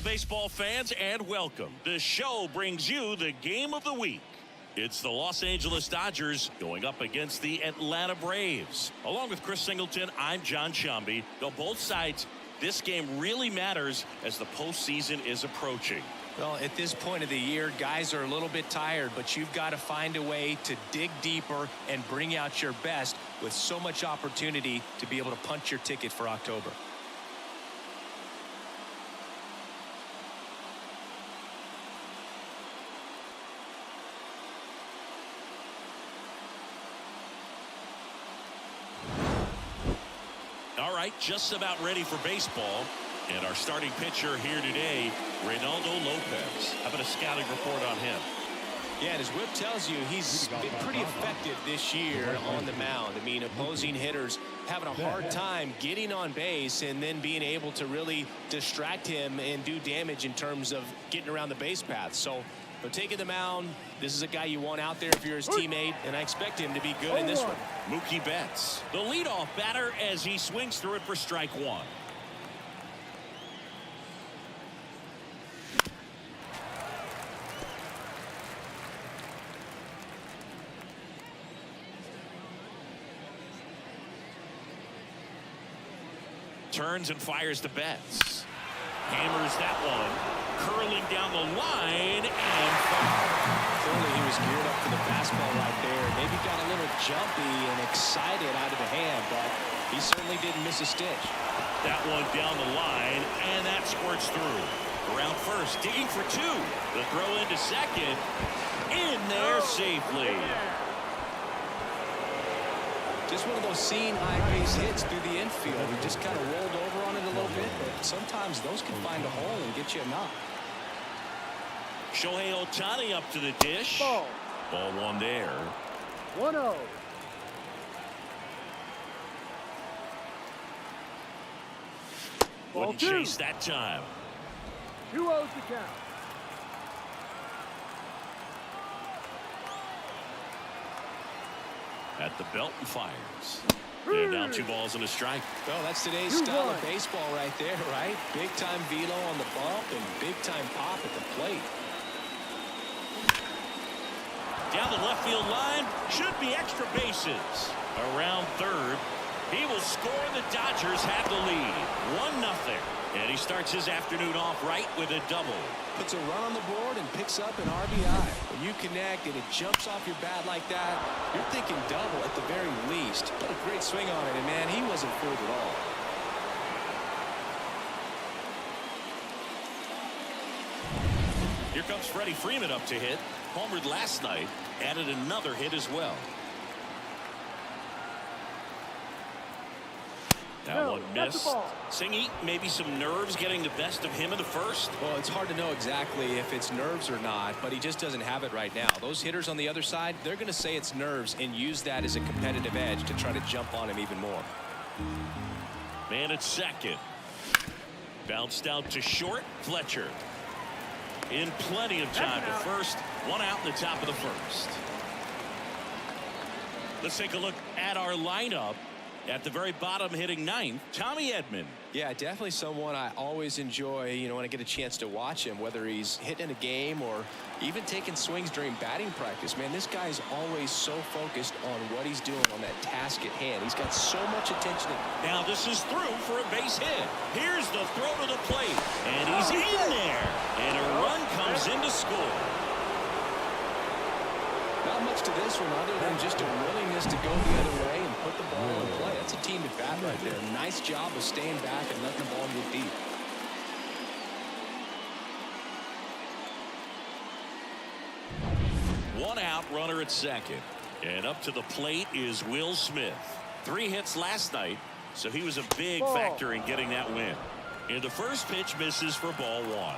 baseball fans, and welcome. The show brings you the game of the week. It's the Los Angeles Dodgers going up against the Atlanta Braves. Along with Chris Singleton, I'm John Shambi. On both sides, this game really matters as the postseason is approaching. Well, at this point of the year, guys are a little bit tired, but you've got to find a way to dig deeper and bring out your best with so much opportunity to be able to punch your ticket for October. All right, just about ready for baseball. And our starting pitcher here today, Reynaldo Lopez. How about a scouting report on him? Yeah, and his whip tells you he's been pretty effective this year on the mound. I mean, opposing hitters having a hard time getting on base and then being able to really distract him and do damage in terms of getting around the base path. So, taking the mound, this is a guy you want out there if you're his teammate, and I expect him to be good in this one. Mookie Betts, the leadoff batter, as he swings through it for strike one. Turns and fires to Betts. Hammers that one. Curling down the line and foul. Clearly he was geared up for the fastball right there. Maybe got a little jumpy and excited out of the hand, but he certainly didn't miss a stitch. That one down the line, and that squirts through. Around first, digging for two. The throw into second. In there safely. Just one of those seeing high base hits through the infield. He just kind of rolled over on it a little bit, but sometimes those can find a hole and get you a knock. Shohei Ohtani up to the dish. Ball one there. 1-0. Wouldn't chase that time. 2-0 to count. At the belt and fires. And down 2 balls and a strike. Well, that's today's style of baseball right there, right? Big time velo on the bump and big time pop at the plate. Down the left field line, should be extra bases. Around third, he will score. The Dodgers have the lead, 1-0. And he starts his afternoon off right with a double. Puts a run on the board and picks up an RBI. When you connect and it jumps off your bat like that, you're thinking double at the very least. What a great swing on it, and man, he wasn't fooled at all. Here comes Freddie Freeman up to hit. Homered last night, added another hit as well. That one missed. Singy, maybe some nerves getting the best of him in the first. Well, it's hard to know exactly if it's nerves or not, but he just doesn't have it right now. Those hitters on the other side, they're going to say it's nerves and use that as a competitive edge to try to jump on him even more. Man at second. Bounced out to short. Fletcher. In plenty of time to first. 1 out in the top of the first. Let's take a look at our lineup. At the very bottom, hitting 9th, Tommy Edman. Yeah, definitely someone I always enjoy, when I get a chance to watch him, whether he's hitting a game or even taking swings during batting practice. Man, this guy is always so focused on what he's doing on that task at hand. He's got so much attention. Now this is through for a base hit. Here's the throw to the plate, and he's in there. And a run comes in to score. Not much to this one other than just a willingness to go the other way and put the ball in play. That's a team at bat right there. Nice job of staying back and letting the ball move deep. One out, runner at second. And up to the plate is Will Smith. 3 hits last night, so he was a big factor in getting that win. And the first pitch misses for ball 1.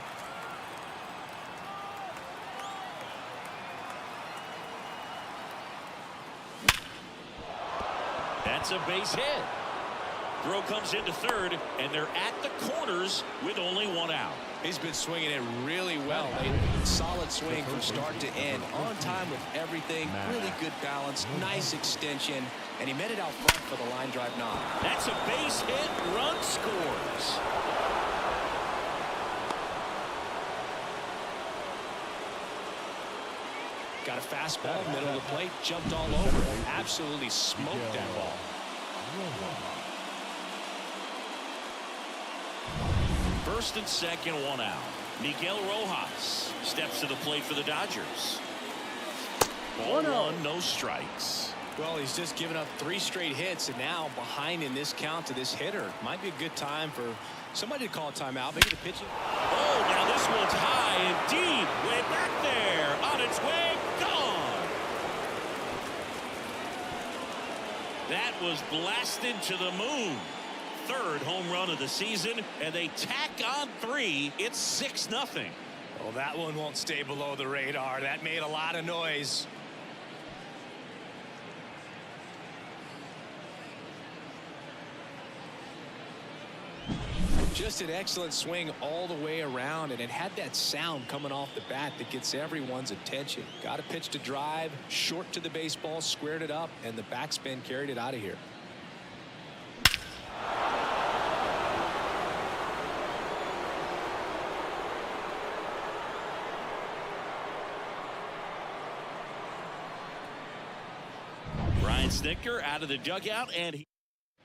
That's a base hit. Throw comes into third, and they're at the corners with only 1 out. He's been swinging it really well lately. Solid swing from start to end. On time with everything. Really good balance. Nice extension. And he met it out front for the line drive knock. That's a base hit. Run scores. Got a fastball, middle of the plate, jumped all over it. Absolutely smoked that ball. First and second, one out. Miguel Rojas steps to the plate for the Dodgers. Ball 1, no strikes. Well, he's just given up 3 straight hits, and now behind in this count to this hitter. Might be a good time for somebody to call a timeout. Maybe the pitching. Oh, now this one's high and deep. Way back there. On its way. Gone. That was blasted to the moon. 3rd home run of the season, and they tack on 3. It's 6-0. Well, that one won't stay below the radar. That made a lot of noise. Just an excellent swing all the way around, and it had that sound coming off the bat that gets everyone's attention. Got a pitch to drive, short to the baseball, squared it up, and the backspin carried it out of here. Brian Snitker out of the dugout, and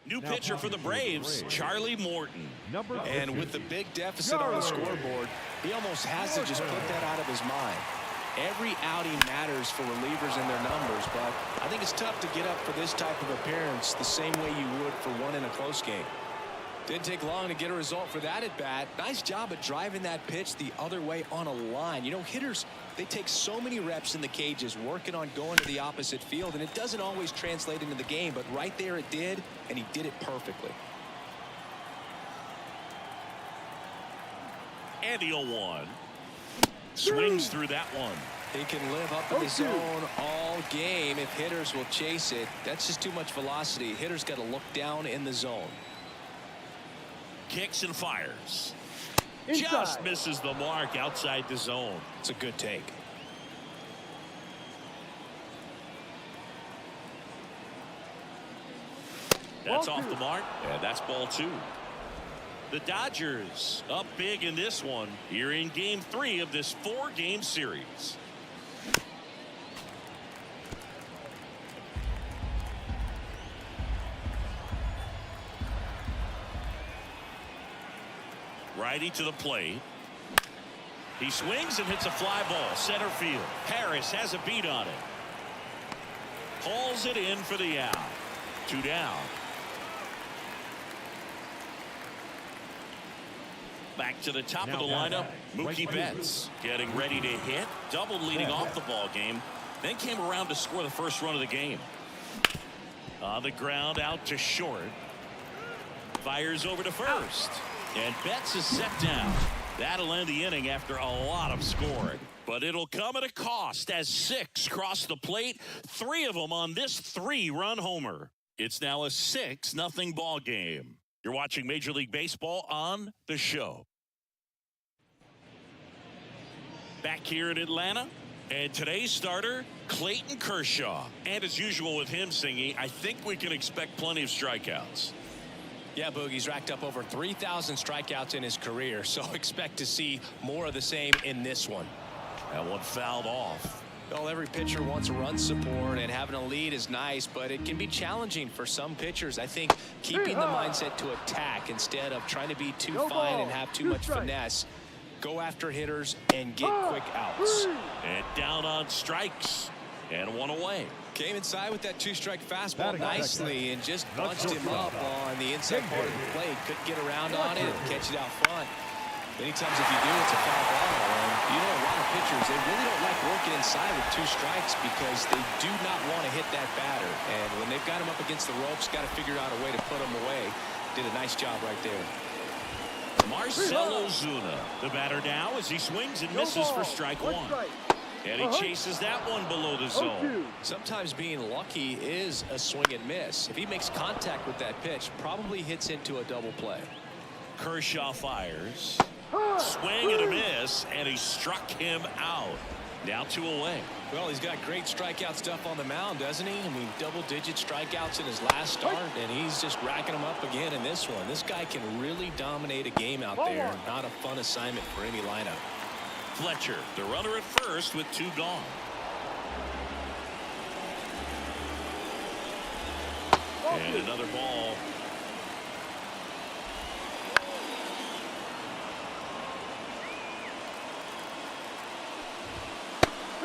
new pitcher for the Braves, Charlie Morton. And with the big deficit on the scoreboard, he almost has to just put that out of his mind. Every outing matters for relievers and their numbers, but I think it's tough to get up for this type of appearance the same way you would for one in a close game. Didn't take long to get a result for that at bat. Nice job at driving that pitch the other way on a line. You know, hitters, they take so many reps in the cages working on going to the opposite field, and it doesn't always translate into the game, but right there it did, and he did it perfectly. And the 0-1. Swings through that one. He can live up in the zone all game if hitters will chase it. That's just too much velocity. Hitters got to look down in the zone. Kicks and fires. Inside. Just misses the mark outside the zone. It's a good take. That's off the mark, and that's ball 2. The Dodgers up big in this one here in game 3 of this 4-game series. Righty to the plate. He swings and hits a fly ball center field. Harris has a beat on it. Hauls it in for the out. 2 down. Back to the top of the lineup. Mookie Betts getting ready to hit. Doubled leading off the ball game. Then came around to score the first run of the game. On the ground out to short. Fires over to first. And Betts is set down. That'll end the inning after a lot of scoring. But it'll come at a cost as 6 cross the plate. 3 of them on this 3-run homer. It's now a 6-0 ball game. You're watching Major League Baseball on The Show. Back here in Atlanta. And today's starter, Clayton Kershaw. And as usual with him singing, I think we can expect plenty of strikeouts. Yeah, Boogie's racked up over 3,000 strikeouts in his career, so expect to see more of the same in this one. That one fouled off. Well, every pitcher wants run support, and having a lead is nice, but it can be challenging for some pitchers. I think keeping the mindset to attack instead of trying to be too fine and have too much finesse. Go after hitters and get quick outs. And down on strikes. And 1 away. Came inside with that 2-strike fastball nicely and just bunched him up on the inside part of the plate. Couldn't get around on it and catch it out front. Many times if you do, it's a foul ball. And you know, a lot of pitchers, they really don't like working inside with 2 strikes because they do not want to hit that batter. And when they've got him up against the ropes, got to figure out a way to put him away. Did a nice job right there. Marcell Ozuna, the batter now as he swings and misses for strike 1. And he chases that one below the zone. Sometimes being lucky is a swing and miss. If he makes contact with that pitch, probably hits into a double play. Kershaw fires. Swing and a miss, and he struck him out. Now 2 away. Well, he's got great strikeout stuff on the mound, doesn't he? I mean, double-digit strikeouts in his last start, and he's just racking them up again in this one. This guy can really dominate a game out there. Not a fun assignment for any lineup. Fletcher, the runner at first with 2 gone. And another ball.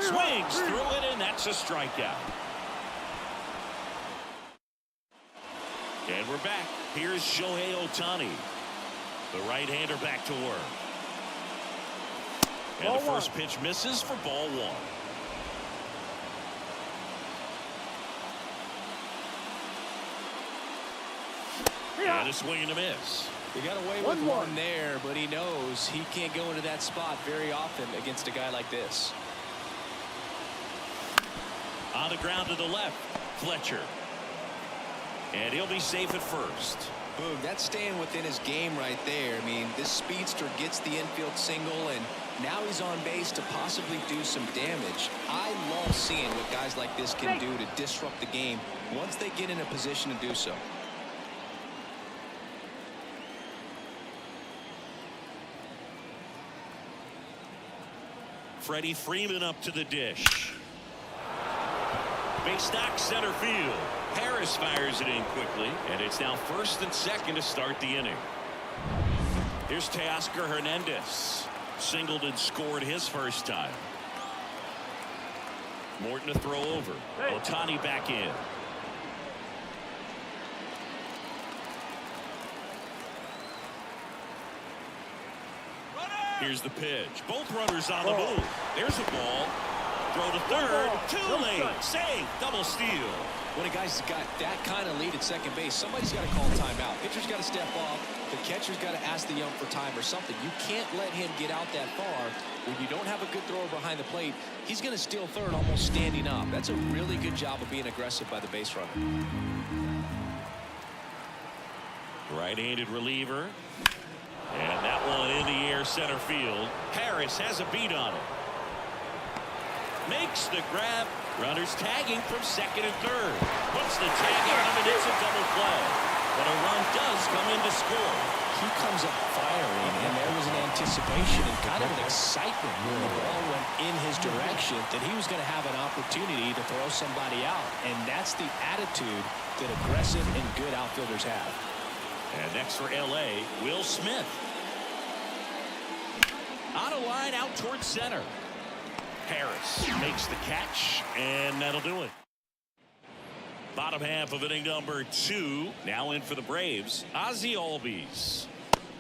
Swings through it, and that's a strikeout. And we're back. Here's Shohei Ohtani. The right-hander back to work. And the first pitch misses for ball one. And a swing and a miss. He got away with one there, but he knows he can't go into that spot very often against a guy like this. On the ground to the left, Fletcher. And he'll be safe at first. Boom, that's staying within his game right there. I mean, this speedster gets the infield single, and now he's on base to possibly do some damage. I love seeing what guys like this can do to disrupt the game once they get in a position to do so. Freeman up to the dish. Base knock center field. Harris fires it in quickly, and it's now first and second to start the inning. Here's Teoscar Hernandez. Singled and scored his first time. Morton to throw over. Ohtani back in. Here's the pitch. Both runners on the move. There's a ball. Throw to third. Too late. Save. Double steal. When a guy's got that kind of lead at second base, somebody's got to call timeout. Pitcher's got to step off. The catcher's got to ask the ump for time or something. You can't let him get out that far. When you don't have a good thrower behind the plate, he's going to steal third almost standing up. That's a really good job of being aggressive by the base runner. Right-handed reliever. And that one in the air center field. Harris has a beat on it. Makes the grab. Runners tagging from second and third. Puts the tag on him, and it's a double play. But a run does come in to score. He comes up firing, and there was an anticipation and kind of an excitement when the ball went in his direction that he was going to have an opportunity to throw somebody out. And that's the attitude that aggressive and good outfielders have. And next for L.A., Will Smith. On a line out towards center. Harris makes the catch, and that'll do it. Bottom half of inning number 2. Now in for the Braves, Ozzie Albies.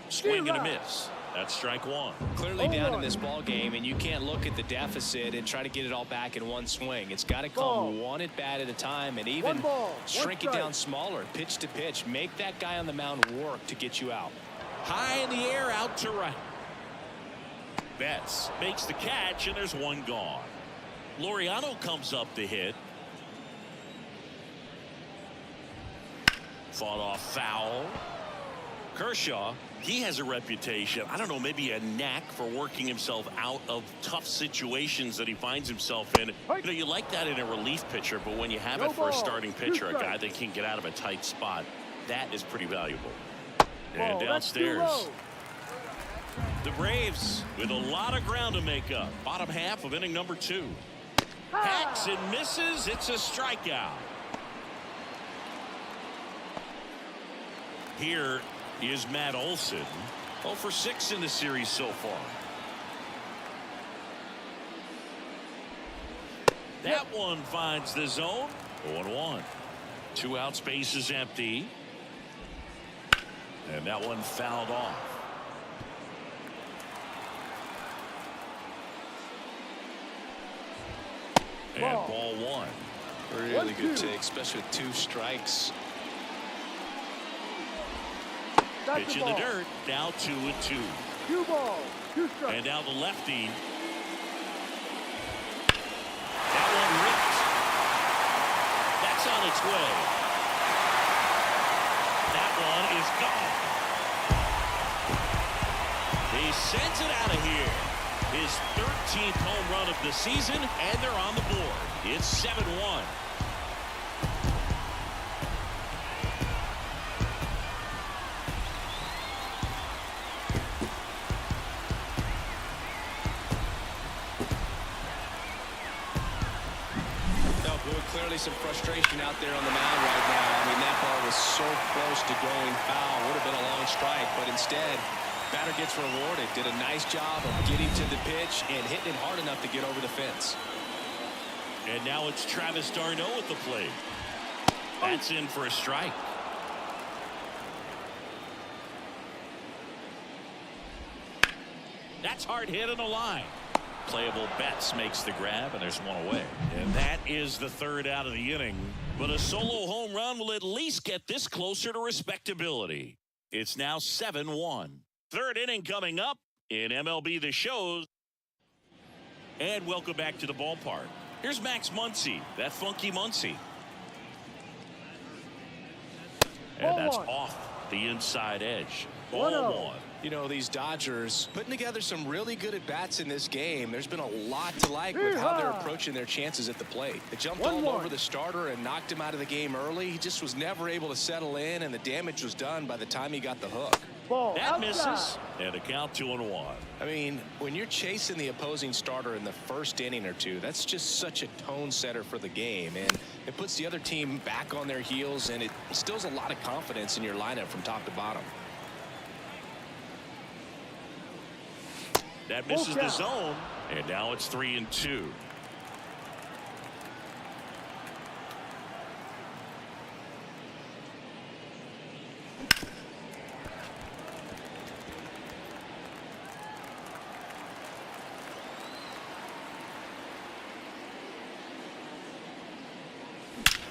Swing and a miss. That's strike one. Clearly down in this ball game, and you can't look at the deficit and try to get it all back in one swing. It's got to come one at bat at a time, and even shrink it down smaller, pitch to pitch. Make that guy on the mound work to get you out. High in the air, out to right. Betts makes the catch, and there's one gone. Laureano comes up to hit. Fought off foul. Kershaw, he has a reputation, I don't know, maybe a knack for working himself out of tough situations that he finds himself in. You know, you like that in a relief pitcher, but when you have it for a starting pitcher, a guy that can get out of a tight spot, that is pretty valuable. And downstairs, the Braves with a lot of ground to make up. Bottom half of inning number 2. Hacks and misses. It's a strikeout. Here is Matt Olson. 0 for 6 in the series so far. That one finds the zone. 0-1. 2 outs, base is empty. And that one fouled off. And ball 1. Really good take, especially with 2 strikes. Pitch in the dirt. Now 2-2. 2 balls, 2 strikes. And now the lefty. That one ripped. That's on its way. That one is gone. He sends it out of here. His 13th home run of the season, and they're on the board. It's 7-1. Clearly some frustration out there on the mound right now. I mean, that ball close to going foul. Would have been a long strike, but instead, batter gets rewarded. Did a nice job of getting to the pitch and hitting it hard enough to get over the fence. And now it's Travis d'Arnaud at the plate. That's in for a strike. That's hard hit on the line. Playable Betts makes the grab, and there's one away. And that is the third out of the inning. But a solo home run will at least get this closer to respectability. It's now 7-1. Third inning coming up in MLB The Show. And welcome back to the ballpark. Here's Max Muncy, that funky Muncy. And that's off the inside edge. Ball one. You know, these Dodgers putting together some really good at-bats in this game. There's been a lot to like with how they're approaching their chances at the plate. They jumped all over the starter and knocked him out of the game early. He just was never able to settle in, and the damage was done by the time he got the hook. That misses, and a count 2-1. I mean, when you're chasing the opposing starter in the first inning or two, that's just such a tone setter for the game, and it puts the other team back on their heels, and it instills a lot of confidence in your lineup from top to bottom. That misses the zone, and now it's 3-2.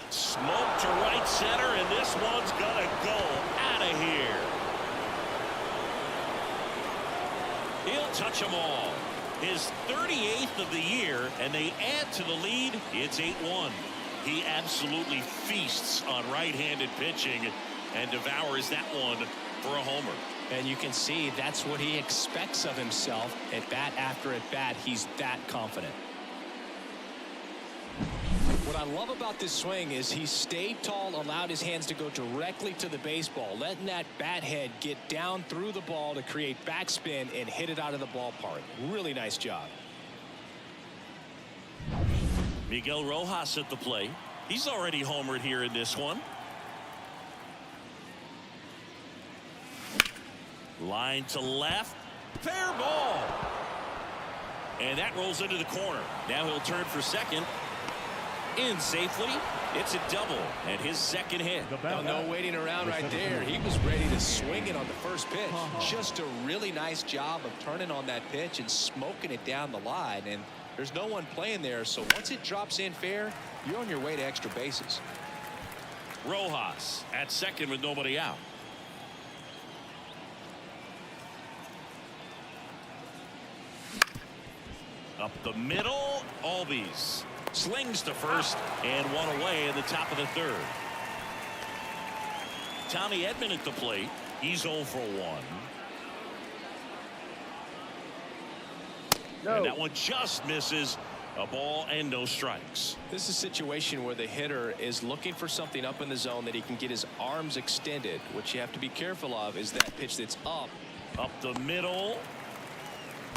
Smoke to right center, and this one's gonna go out of here. He'll touch them all. His 38th of the year, and they add to the lead. It's 8-1. He absolutely feasts on right-handed pitching and devours that one for a homer. And you can see that's what he expects of himself at bat after at bat. He's that confident. What I love about this swing is he stayed tall, allowed his hands to go directly to the baseball, letting that bat head get down through the ball to create backspin and hit it out of the ballpark. Really nice job. Miguel Rojas at the plate. He's already homered here in this one. Line to left. Fair ball. And that rolls into the corner. Now he'll turn for second. In safely. It's a double and his second hit. No waiting around right there. He was ready to swing it on the first pitch. Just a really nice job of turning on that pitch and smoking it down the line, and there's no one playing there, so once it drops in fair, you're on your way to extra bases. Rojas at second with nobody out. Up the middle, Albies slings to first, and one away in the top of the third. Tommy Edman at the plate. He's 0 for 1. And that one just misses. A ball and no strikes. This is a situation where the hitter is looking for something up in the zone that he can get his arms extended. What you have to be careful of is that pitch that's up. Up the middle.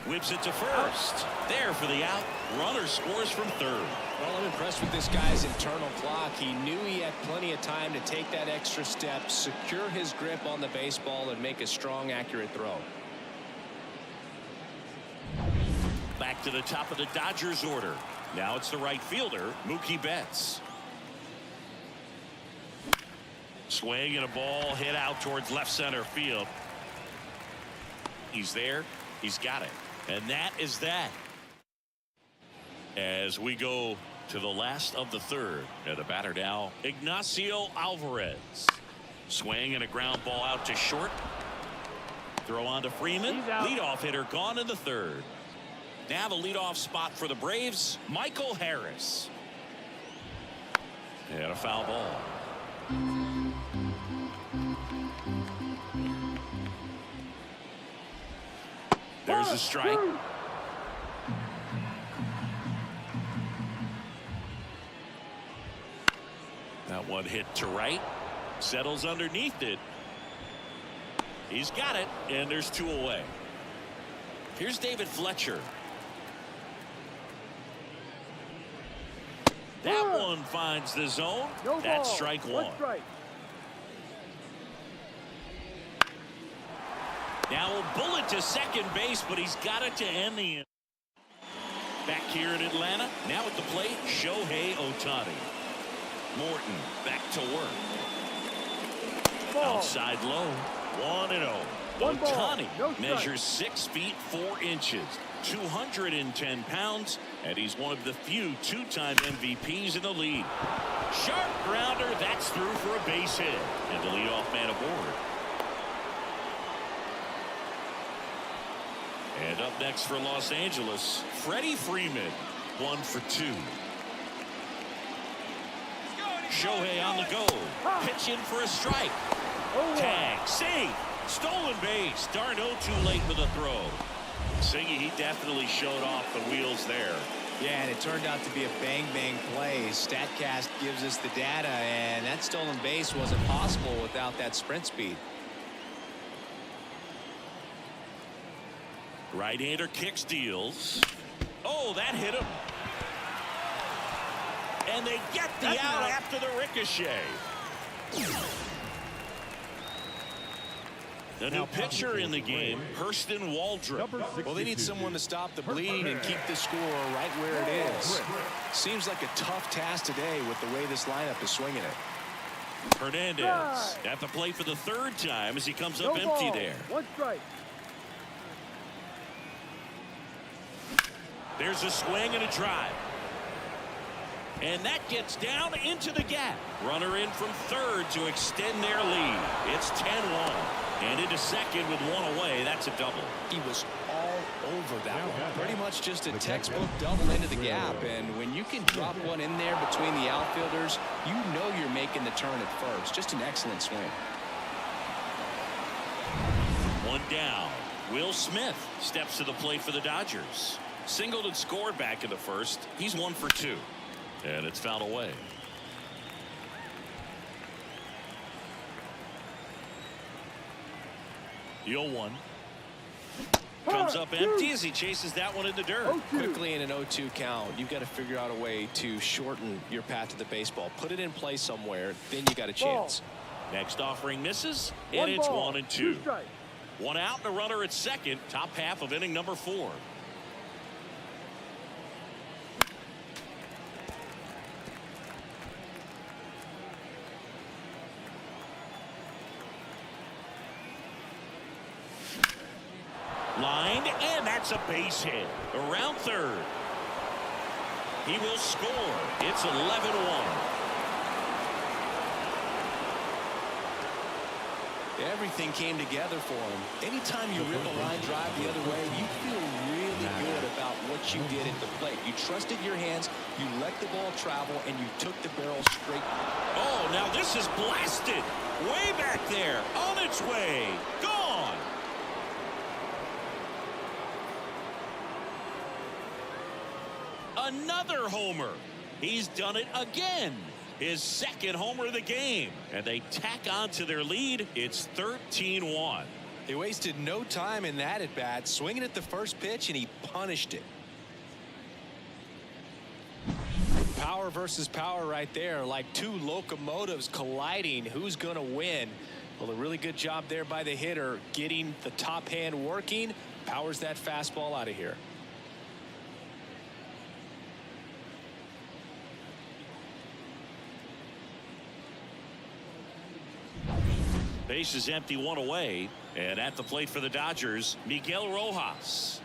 Whips it to first. There for the out. Runner scores from third. Well, I'm impressed with this guy's internal clock. He knew he had plenty of time to take that extra step, secure his grip on the baseball, and make a strong, accurate throw. Back to the top of the Dodgers order. Now it's the right fielder, Mookie Betts. Swing and a ball hit out towards left center field. He's there. He's got it. And that is that. As we go to the last of the third. And the batter now, Ignacio Alvarez. Swing and a ground ball out to short. Throw on to Freeman. Leadoff hitter gone in the third. Now the leadoff spot for the Braves, Michael Harris. And a foul ball. There's a strike. That one hit to right. Settles underneath it. He's got it, and there's two away. Here's David Fletcher. That one finds the zone. That's strike one. Now a bullet to second base, but he's got it to end the inning. Back here in Atlanta, now at the plate, Shohei Ohtani. Morton back to work. Ball. Outside low, 1-0. Ohtani measures 6 feet 4 inches, 210 pounds, and he's one of the few two-time MVPs in the league. Sharp grounder, that's through for a base hit, and the leadoff man aboard. And up next for Los Angeles, Freeman, 1 for 2. Shohei on the go, pitch in for a strike. Tag, safe, stolen base. Darno too late with the throw. Singy, he definitely showed off the wheels there. Yeah, and it turned out to be a bang-bang play. StatCast gives us the data, and that stolen base wasn't possible without that sprint speed. Right-hander kicks, deals. Oh, that hit him. And they get the out after the ricochet. The new pitcher in the game, Hurston Waldrop. Well, they need someone to stop the bleed and keep the score right where it is. Seems like a tough task today with the way this lineup is swinging it. Hernandez at the plate for the 3rd time as he comes up empty there. 1 strike. There's a swing and a drive. And that gets down into the gap. Runner in from 3rd to extend their lead. It's 10-1. And into 2nd with 1 away. That's a double. He was all over that one. Pretty much just a textbook double into the gap. And when you can drop one in there between the outfielders, you know you're making the turn at first. Just an excellent swing. 1 down. Will Smith steps to the plate for the Dodgers. Singled and scored back in the 1st. He's 1 for 2. And it's fouled away. The 0-1. Comes up empty as he chases that one in the dirt. Quickly in an 0-2 count, you've got to figure out a way to shorten your path to the baseball. Put it in play somewhere, then you got a chance. Next offering misses, and it's 1-2. 1 out and a runner at 2nd. Top half of inning number 4. Lined, and that's a base hit. Around 3rd. He will score. It's 11-1. Everything came together for him. Anytime you rip a line drive the other way, you feel really good about what you did at the plate. You trusted your hands, you let the ball travel, and you took the barrel straight. Oh, now this is blasted. Way back there. On its way. Gone. Another homer. He's done it again. His 2nd homer of the game. And they tack on to their lead. It's 13-1. They wasted no time in that at bat, swinging at the first pitch, and he punished it. Power versus power right there, like 2 locomotives colliding. Who's going to win? Well, a really good job there by the hitter, getting the top hand working. Powers that fastball out of here. Base is empty, 1 away. And at the plate for the Dodgers, Miguel Rojas.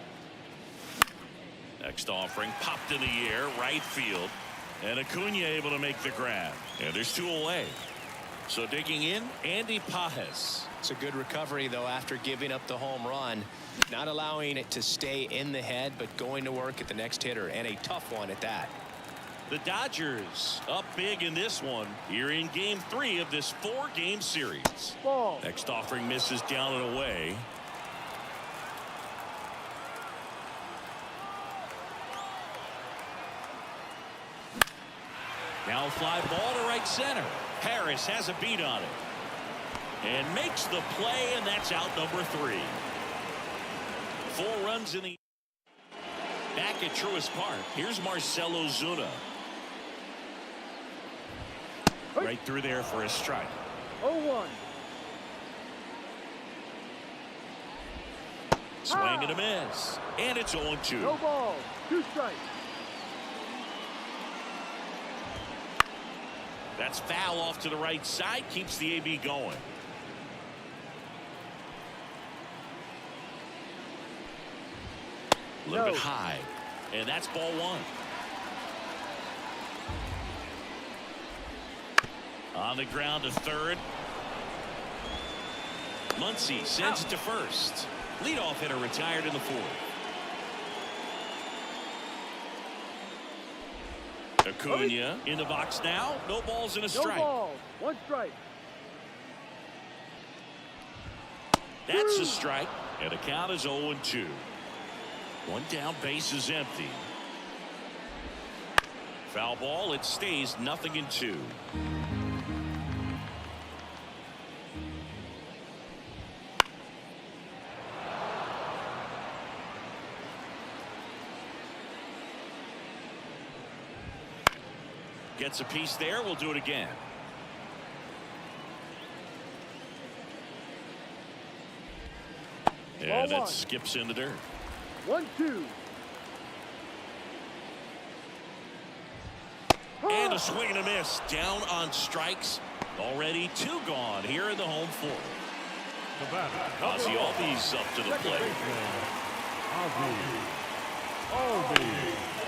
Next offering popped in the air, right field. And Acuna able to make the grab. And there's 2 away. So digging in, Andy Pajes. It's a good recovery, though, after giving up the home run. Not allowing it to stay in the head, but going to work at the next hitter. And a tough one at that. The Dodgers up big in this one here in game 3 of this 4-game series. Next offering misses down and away. Now a fly ball to right center. Harris has a beat on it and makes the play, and that's out number 3. 4 runs in the back at Truist Park. Here's Marcell Ozuna. Right through there for a strike. 0-1. Swing and a miss. And it's 0-2. No ball. 2 strikes. That's foul off to the right side. Keeps the AB going. A little bit high. And that's ball 1. On the ground to third. Muncy sends it to first. Leadoff hitter retired in the 4th. Acuna in the box now. No balls and a strike. No ball. 1 strike. That's a strike. And the count is 0-2. 1 down, base is empty. Foul ball. It stays 0-2. Gets a piece there. We'll do it again. And it skips in the dirt. 1-2. And a swing and a miss. Down on strikes. Already 2 gone here in the home 4th. Ozzy Albies up to the plate.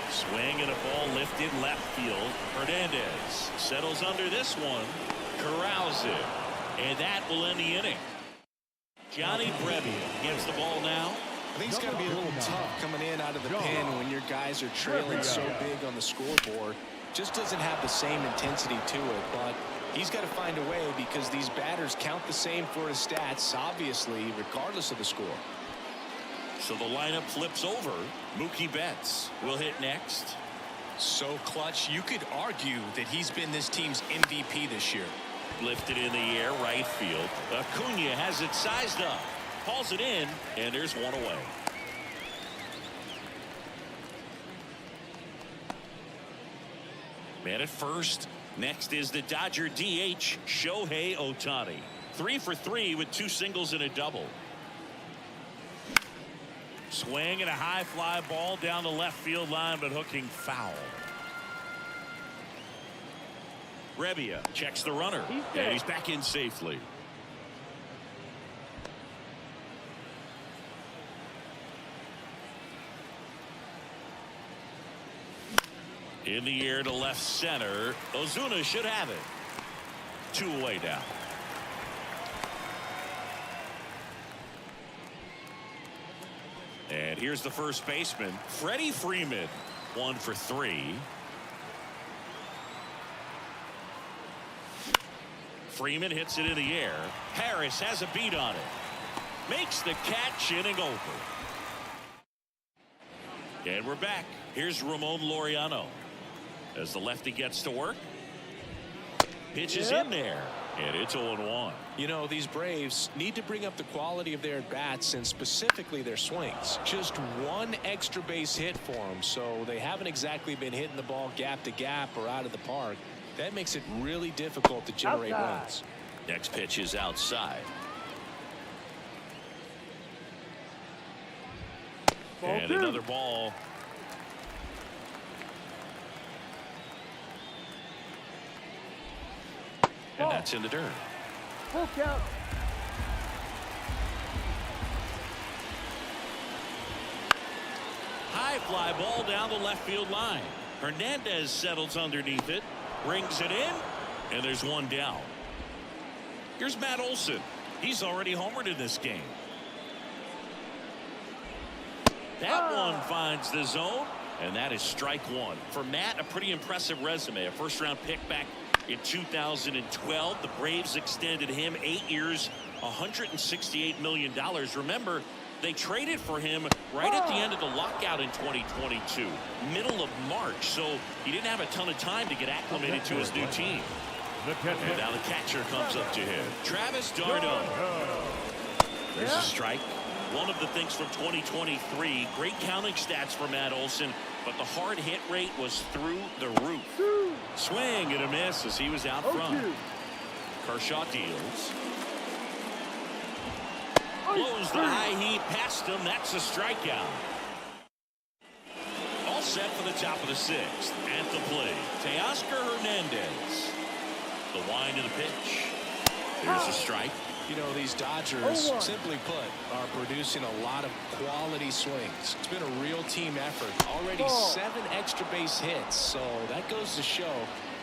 Swing and a ball lifted left field. Hernandez settles under this one. Corrals it. And that will end the inning. Johnny Brebbia gets the ball now. I think it's got to be a little tough coming in out of the pen when your guys are trailing so big on the scoreboard. Just doesn't have the same intensity to it, but he's got to find a way because these batters count the same for his stats, obviously, regardless of the score. So the lineup flips over. Mookie Betts will hit next. So clutch, you could argue that he's been this team's MVP this year. Lifted in the air, right field. Acuna has it sized up. Calls it in, and there's 1 away. Man at first. Next is the Dodger DH, Shohei Ohtani. 3 for 3 with 2 singles and a double. Swing and a high fly ball down the left field line, but hooking foul. Brebbia checks the runner, and he's back in safely. In the air to left center. Ozuna should have it. 2 away now. And here's the first baseman, Freddie Freeman. 1 for 3. Freeman hits it in the air. Harris has a beat on it. Makes the catch, inning over. And we're back. Here's Ramon Laureano as the lefty gets to work. Pitches in there, and it's 0-1. You know, these Braves need to bring up the quality of their bats and specifically their swings. Just 1 extra base hit for them, so they haven't exactly been hitting the ball gap to gap or out of the park. That makes it really difficult to generate runs. Next pitch is outside. And another ball. And that's in the dirt. Full count. High fly ball down the left field line. Hernandez settles underneath it, brings it in, and there's 1 down. Here's Matt Olson. He's already homered in this game. That one finds the zone, and that is strike 1. For Matt, a pretty impressive resume. A first-round pick back in 2012. The Braves extended him 8 years, $168 million. Remember, they traded for him right at the end of the lockout in 2022, middle of March. So he didn't have a ton of time to get acclimated to his new team. And now the catcher comes up to him. Travis d'Arnaud. There's a strike. One of the things from 2023, great counting stats for Matt Olson, but the hard hit rate was through the roof. Swing and a miss as he was out front. Kershaw deals. Blows the high heat past him. That's a strikeout. All set for the top of the sixth. At the plate, Teoscar Hernandez. The wind of the pitch. There's a strike. You know, these Dodgers, simply put, are producing a lot of quality swings. It's been a real team effort. Already 7 extra base hits, so that goes to show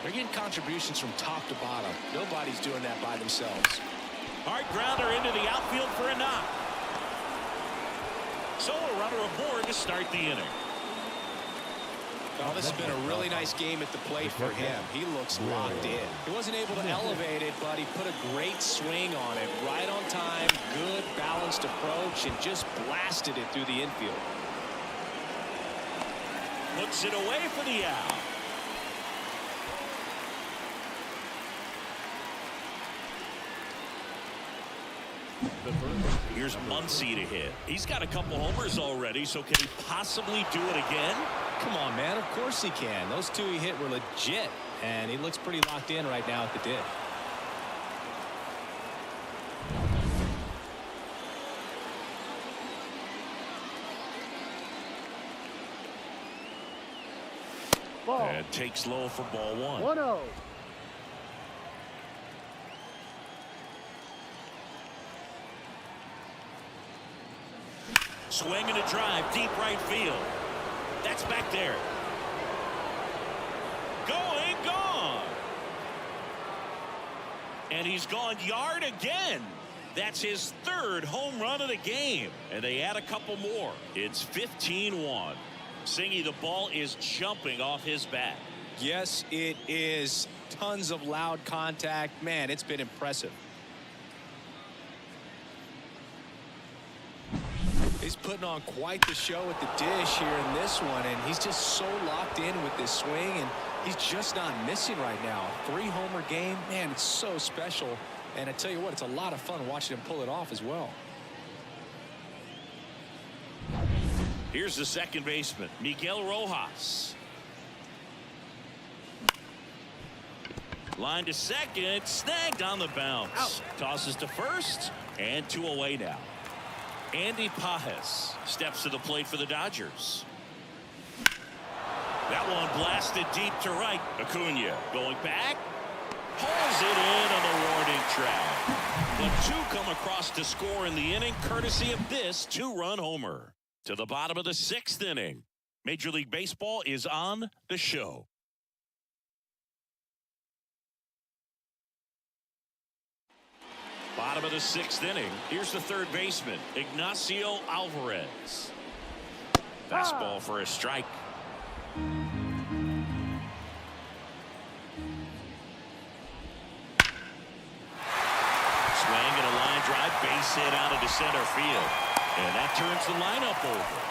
they're getting contributions from top to bottom. Nobody's doing that by themselves. Hard grounder into the outfield for a knock. So a runner aboard to start the inning. Well, this has been a really nice game at the plate for him. He looks locked in. He wasn't able to elevate it, but he put a great swing on it. Right on time, good balanced approach, and just blasted it through the infield. Puts it away for the out. Here's Muncy to hit. He's got a couple homers already, so can he possibly do it again? Come on, man. Of course he can. Those 2 he hit were legit, and he looks pretty locked in right now at the dish. And takes low for ball 1. 1-0. Swing and a drive, deep right field. That's back there. Going, gone. And he's gone yard again. That's his 3rd home run of the game. And they add a couple more. It's 15-1. Singy, the ball is jumping off his bat. Yes, it is. Tons of loud contact. Man, it's been impressive. He's putting on quite the show at the dish here in this one, and he's just so locked in with this swing, and he's just not missing right now. 3-homer game, man, it's so special. And I tell you what, it's a lot of fun watching him pull it off as well. Here's the second baseman, Miguel Rojas. Line to second, snagged on the bounce. Out. Tosses to first, and 2 away now. Andy Pajes steps to the plate for the Dodgers. That one blasted deep to right. Acuna going back. Pulls it in on the warning track. The 2 come across to score in the inning, courtesy of this 2-run homer. To the bottom of the 6th inning. Major League Baseball is on the show. Bottom of the 6th inning. Here's the third baseman, Ignacio Alvarez. Fastball for a strike. Swing and a line drive, base hit out into center field. And that turns the lineup over.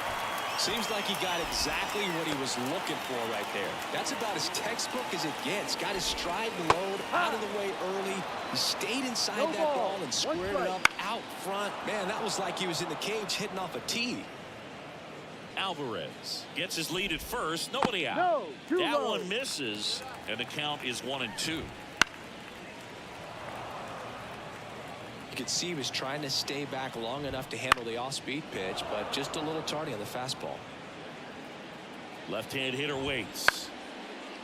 Seems like he got exactly what he was looking for right there. That's about as textbook as it gets. Got his stride and load out of the way early. He stayed inside that ball and squared it up out front. Man, that was like he was in the cage hitting off a tee. Alvarez gets his lead at first. Nobody out. No, that one misses, and the count is 1-2. You could see he was trying to stay back long enough to handle the off-speed pitch, but just a little tardy on the fastball. Left-hand hitter waits.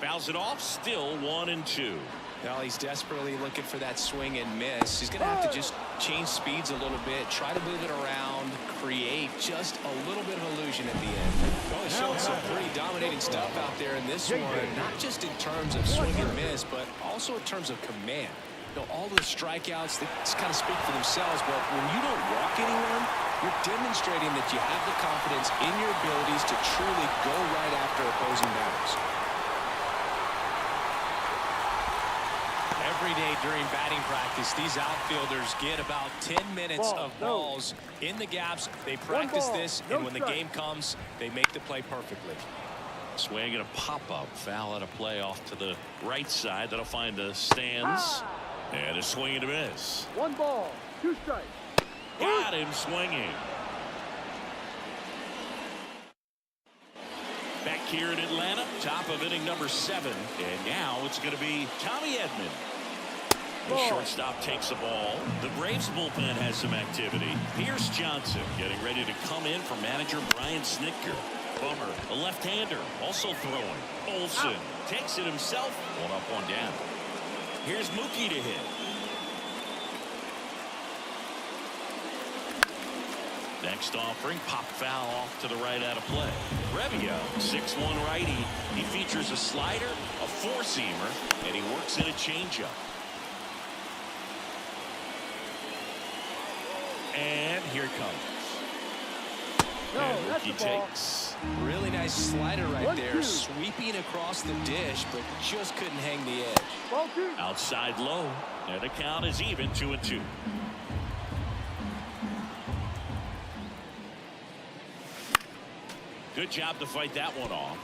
Fouls it off, still 1-2. Well, he's desperately looking for that swing and miss. He's going to have to just change speeds a little bit, try to move it around, create just a little bit of illusion at the end. Well, he's showing some pretty dominating stuff out there in this one, not just in terms of swing and miss, but also in terms of command. You know, all the strikeouts, they just kind of speak for themselves, but when you don't walk anyone, you're demonstrating that you have the confidence in your abilities to truly go right after opposing batters. Every day during batting practice, these outfielders get about 10 minutes of balls in the gaps. They practice this, and when the game comes, they make the play perfectly. Swing and a pop-up. Foul at a play off to the right side. That'll find the stands. And a swing and a miss. 1 ball, 2 strikes. Got him swinging. Back here in Atlanta, top of inning number 7. And now it's going to be Tommy Edman. The shortstop takes the ball. The Braves bullpen has some activity. Here's Johnson getting ready to come in for manager Brian Snitker. Bummer, a left-hander, also throwing. Olson takes it himself. One up, one down. Here's Mookie to hit. Next offering, pop foul off to the right out of play. RBI, 6'1" righty. He features a slider, a four-seamer, and he works in a changeup. And here it comes. And Mookie takes. Really nice slider right there, sweeping across the dish, but just couldn't hang the edge. Outside low, and the count is even, 2-2. Good job to fight that one off.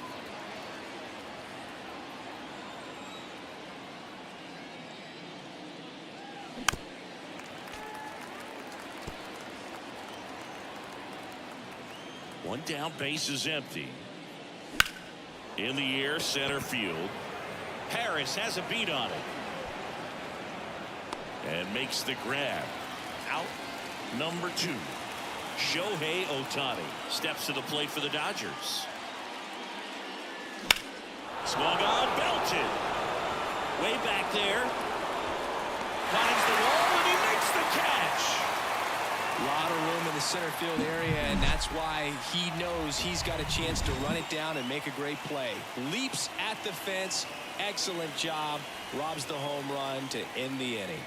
One down, base is empty. In the air, center field. Harris has a beat on it. And makes the grab. Out number 2. Shohei Ohtani steps to the plate for the Dodgers. Swung on, belted. Way back there. Finds the wall, and he makes the catch. A lot of room in the center field area, and that's why he knows he's got a chance to run it down and make a great play. Leaps at the fence. Excellent job. Robs the home run to end the inning.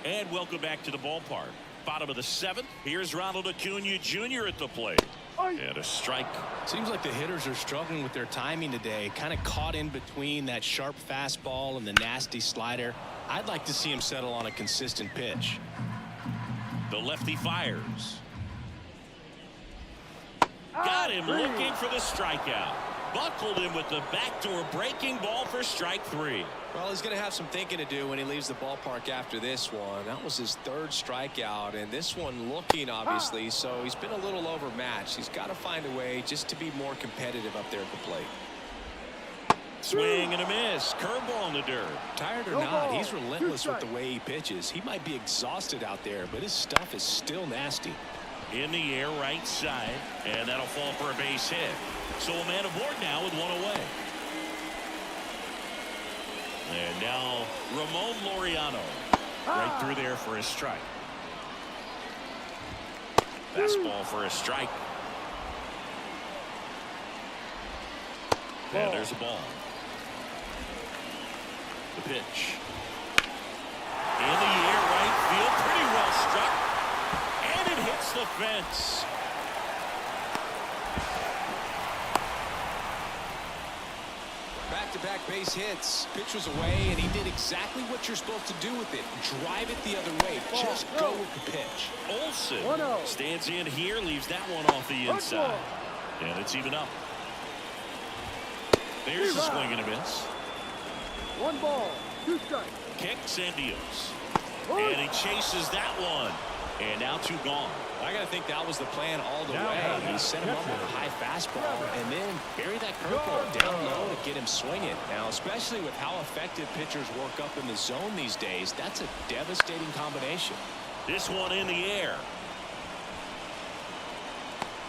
And welcome back to the ballpark. Bottom of the 7th. Here's Ronald Acuna Jr. at the plate. And a strike. Seems like the hitters are struggling with their timing today. Kind of caught in between that sharp fastball and the nasty slider. I'd like to see him settle on a consistent pitch. The lefty fires. Got him looking for the strikeout. Buckled him with the backdoor breaking ball for strike 3. Well, he's going to have some thinking to do when he leaves the ballpark after this one. That was his 3rd strikeout, and this one looking, obviously, so he's been a little overmatched. He's got to find a way just to be more competitive up there at the plate. Swing and a miss. Curveball in the dirt. Tired or not, he's relentless with the way he pitches. He might be exhausted out there, but his stuff is still nasty. In the air, right side, and that'll fall for a base hit. So a man aboard now with one away. And now Ramon Laureano right through there for a strike. Fastball for a strike. And there's a ball. The pitch. In the air, right field, pretty well struck. And it hits the fence. Back-to-back base hits. Pitch was away, and he did exactly what you're supposed to do with it. Drive it the other way. Just go with the pitch. Olson stands in here, leaves that one off the inside. And it's even up. There's a swing and a miss. 1 ball, 2 strikes. Kicks and deals. And he chases that one. And now 2 gone. I got to think that was the plan all the way. He set him up with a high fastball and then bury that curveball down low to get him swinging. Now, especially with how effective pitchers work up in the zone these days, that's a devastating combination. This one in the air.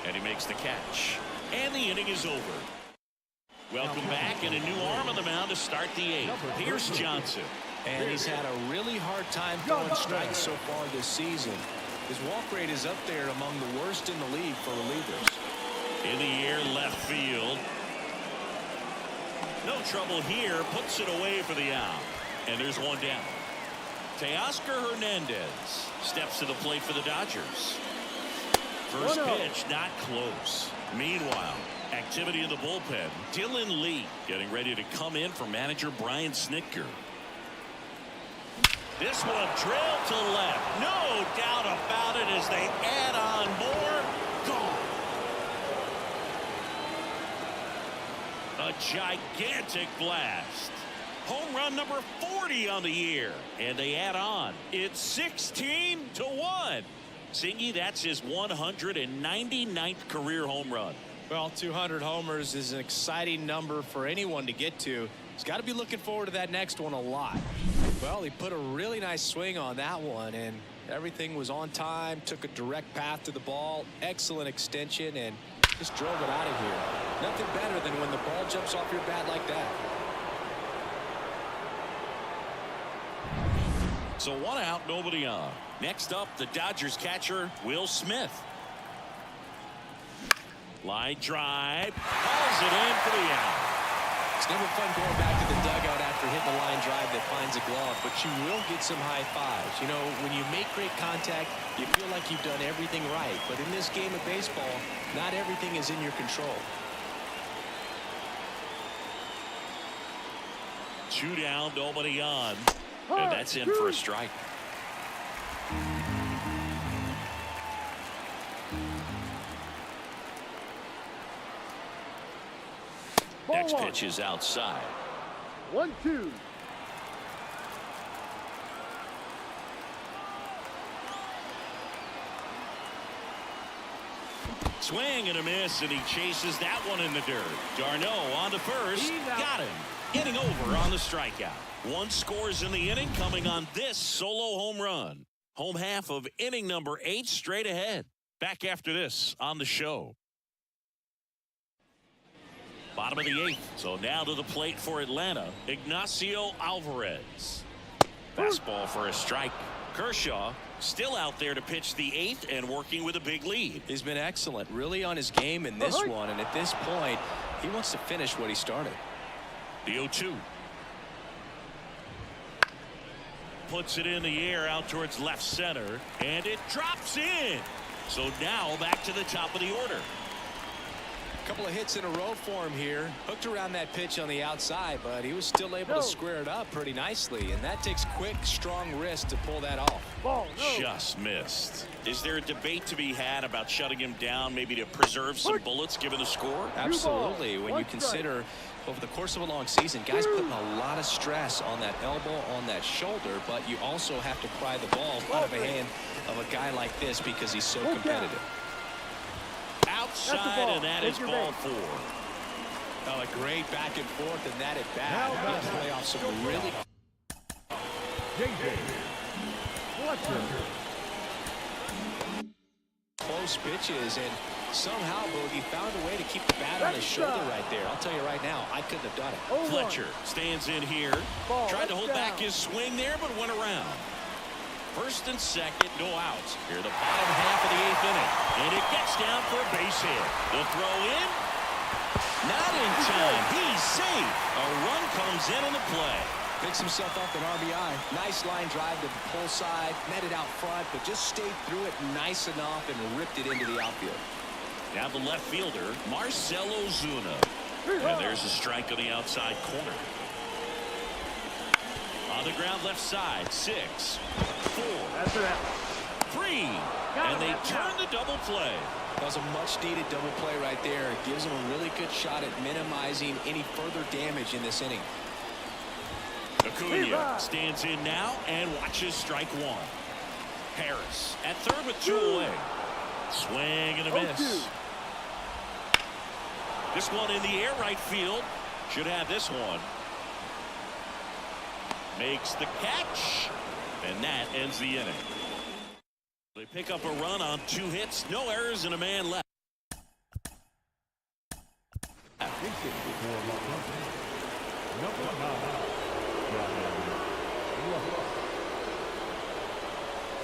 And he makes the catch. And the inning is over. Welcome back, and a new arm on the mound to start the 8th. Here's Johnson. And he's had a really hard time throwing strikes so far this season. His walk rate is up there among the worst in the league for relievers. In the air, left field. No trouble here. Puts it away for the out. And there's one down. Teoscar Hernandez steps to the plate for the Dodgers. First pitch, not close. Meanwhile, activity in the bullpen. Dylan Lee getting ready to come in for manager Brian Snitker. This one drilled to left. No doubt about it as they add on more. Gone. A gigantic blast. Home run number 40 on the year. And they add on. It's 16-1. Singy, that's his 199th career home run. Well, 200 homers is an exciting number for anyone to get to. He's got to be looking forward to that next one a lot. Well, he put a really nice swing on that one, and everything was on time, took a direct path to the ball, excellent extension, and just drove it out of here. Nothing better than when the ball jumps off your bat like that. So 1 out, nobody on. Next up, the Dodgers catcher, Will Smith. Line drive, hauls it in for the out. It's never fun going back to the dugout after hitting a line drive that finds a glove, but you will get some high fives. You know, when you make great contact, you feel like you've done everything right. But in this game of baseball, not everything is in your control. 2 down, nobody on. And that's in for a strike. Next pitch is outside. 1-2. Swing and a miss, and he chases that one in the dirt. D'Arnaud on to first. Got him. Inning over on the strikeout. 1 scores in the inning, coming on this solo home run. Home half of inning number 8 straight ahead. Back after this on the show. Bottom of the 8th. So now to the plate for Atlanta, Ignacio Alvarez. Fastball for a strike. Kershaw still out there to pitch the 8th and working with a big lead. He's been excellent, really on his game in this one, and at this point, he wants to finish what he started. The 0-2. Puts it in the air out towards left center, and it drops in. So now back to the top of the order. A couple of hits in a row for him here. Hooked around that pitch on the outside, but he was still able to square it up pretty nicely, and that takes quick, strong wrist to pull that off. Just missed. Is there a debate to be had about shutting him down, maybe to preserve some bullets given the score? Absolutely. When you consider over the course of a long season, guys putting a lot of stress on that elbow, on that shoulder, but you also have to pry the ball out of the hand of a guy like this because he's so competitive. Outside, and that is ball 4. Oh, a great back and forth, and that at bat. He'll play off some really close pitches, and somehow Boogie found a way to keep the bat on his shoulder right there. I'll tell you right now, I couldn't have done it. Fletcher stands in here, tried to hold back his swing there, but went around. First and second, no outs. Here the bottom half of the 8th inning. And it gets down for a base hit. The throw in. Not in time. He's safe. A run comes in on the play. Picks himself up an RBI. Nice line drive to the pull side. Met it out front, but just stayed through it nice enough and ripped it into the outfield. Now the left fielder, Marcell Ozuna. And there's a strike on the outside corner. On the ground left side, 6, 4, 3, and they turn the double play. That was a much-needed double play right there. It gives them a really good shot at minimizing any further damage in this inning. Acuna stands in now and watches strike 1. Harris at third with 2 away. Swing and a miss. This one in the air right field. Should have this one. Makes the catch, and that ends the inning. They pick up a run on 2 hits, no errors, and a man left.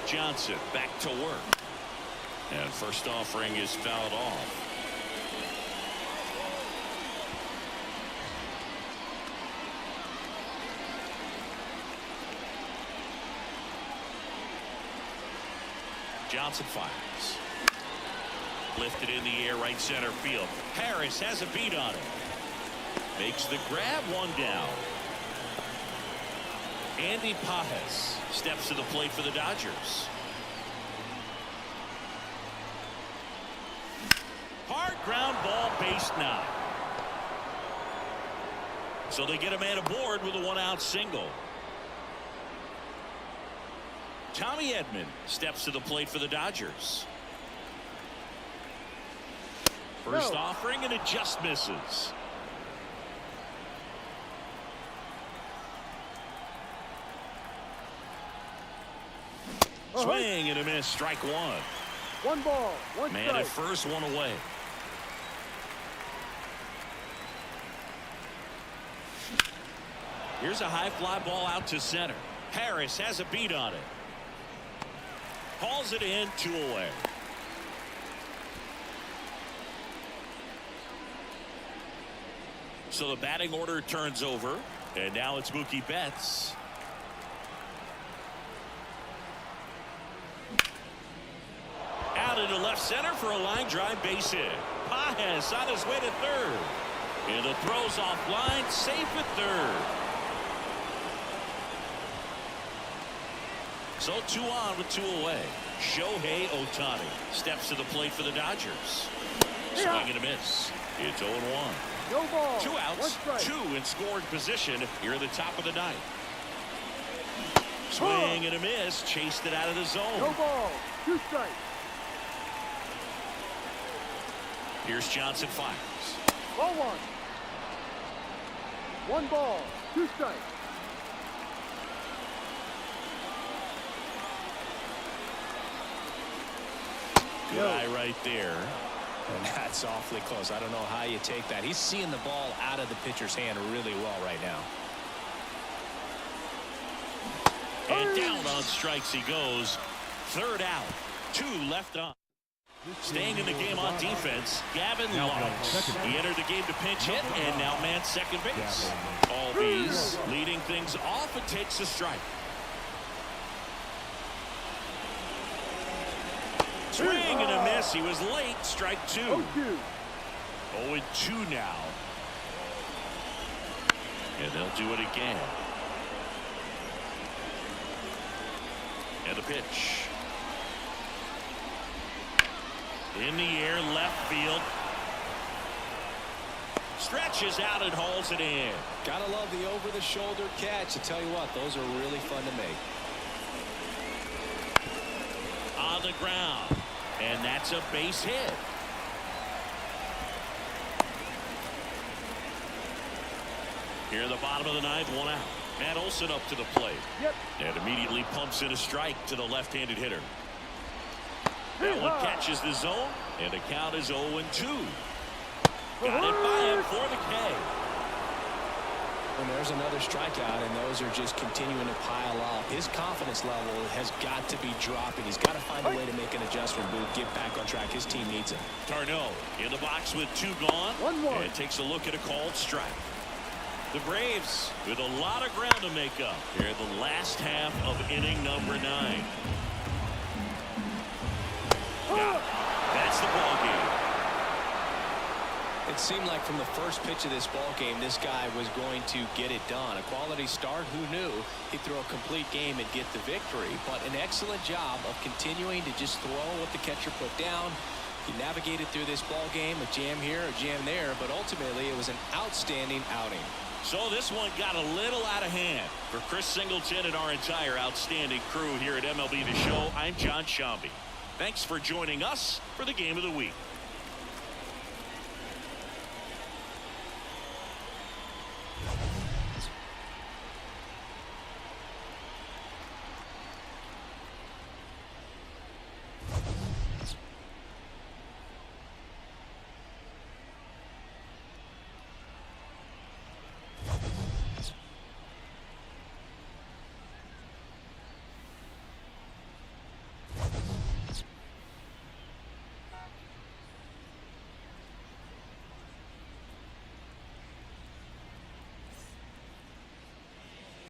Johnson back to work, and first offering is fouled off. Johnson fires. Lifted in the air right center field. Harris has a beat on it. Makes the grab, 1 down. Andy Pajes steps to the plate for the Dodgers. Hard ground ball, base 9. So they get a man aboard with a 1-out single. Tommy Edman steps to the plate for the Dodgers. First offering, and it just misses. Swing and a miss. Strike one. 1 ball, 1 Man strike. at first, 1 away. Here's a high fly ball out to center. Harris has a beat on it. Hauls it in, 2 away. So the batting order turns over, and now it's Mookie Betts. Out into left center for a line drive base hit. Pages on his way to third. And the throw's offline, safe at third. So 2 on with 2 away. Shohei Ohtani steps to the plate for the Dodgers. Swing and a miss. It's 0-1. No ball. 2 outs, 1 strike. 2 in scoring position here at the top of the 9th. Swing and a miss. Chased it out of the zone. No ball. 2 strikes. Here's Johnson fires. Ball 1. 1 ball. 2 strikes. Good eye right there. And that's awfully close. I don't know how you take that. He's seeing the ball out of the pitcher's hand really well right now. And down on strikes he goes. 3rd out. 2 left on. Staying in the game on defense, Gavin Lux. He entered the game to pinch hit and now man second base. Albies leading things off and takes a strike. Swing and a miss. He was late. Strike 2. 0-2. 0-2 now. And they'll do it again. And the pitch. In the air, left field. Stretches out and hauls it in. Gotta love the over-the-shoulder catch. I tell you what, those are really fun to make. On the ground. And that's a base hit. Here in the bottom of the 9th, 1 out. Matt Olson up to the plate. Yep. And immediately pumps in a strike to the left-handed hitter. That one catches the zone, and the count is 0-2. Got it by him for the K. And there's another strikeout, and those are just continuing to pile up. His confidence level has got to be dropping. He's got to find a way to make an adjustment move, get back on track. His team needs him. Tarnot in the box with 2 gone. 1-1. And takes a look at a called strike. The Braves with a lot of ground to make up here in the last half of inning number 9. That's the ball game. It seemed like from the first pitch of this ball game, this guy was going to get it done. A quality start. Who knew he'd throw a complete game and get the victory? But an excellent job of continuing to just throw what the catcher put down. He navigated through this ball game, a jam here, a jam there, but ultimately it was an outstanding outing. So this one got a little out of hand. For Chris Singleton and our entire outstanding crew here at MLB The Show, I'm John Shambi. Thanks for joining us for the Game of the Week.